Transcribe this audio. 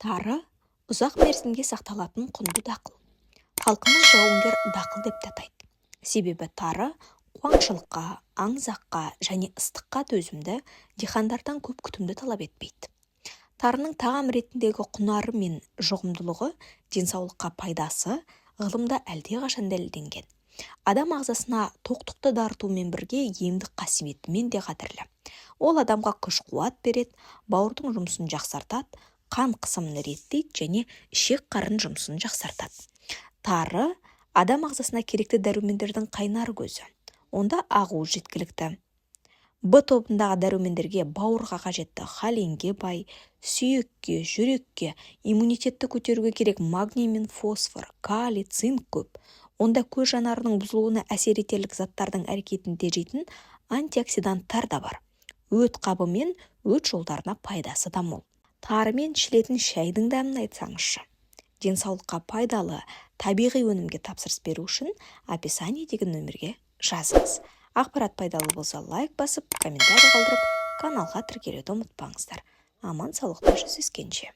Тары ұзақ мерзімге сақталатын құнды дақыл. Халқымыз жауынгер дақыл деп те атайды. Себебі тары қуаңшылыққа, аңызаққа және ыстыққа төзімді, диқандардан көп күтімді талап етпейді. Тарының тағам ретіндегі құнары мен жұғымдылығы, денсаулыққа пайдасы ғылымда әлдеқашан дәлелденген. Адам ағзасына тоқтықты дарытумен бірге емдік қасиетімен де қадірлі. Ол адамға күш-қуат береді, бауырдың жұмысын жақсартады, қан қысымын реттейді және ішек қарын жұмысын жақсартады. Тары адам ағзасына керекті дәрумендердің қайнар көзі. Онда ақуыз жеткілікті. Б тобындағы дәрумендерге бауырға қажетті холенге бай, сүйекке, жүрекке, иммунитетті көтеруге керек магний мен фосфор, калий, цинк көп. Онда көз жанарының бұзылуына әсер етерлік заттардың әрекетін тежейтін антиоксиданттар да бар. Өт қабы мен өт жолдарына пайдасы да мол. Тарымен ішілетін шайдың дәмін айтсаңызшы. Денсаулыққа пайдалы табиғи өнімге тапсырыс беру үшін описание деген нөмірге жазыңыз. Ақпарат пайдалы болса лайк басып, комментарий қалдырып, каналға тіркелуді ұмытпаңыздар. Аман саулықта жүздескенше.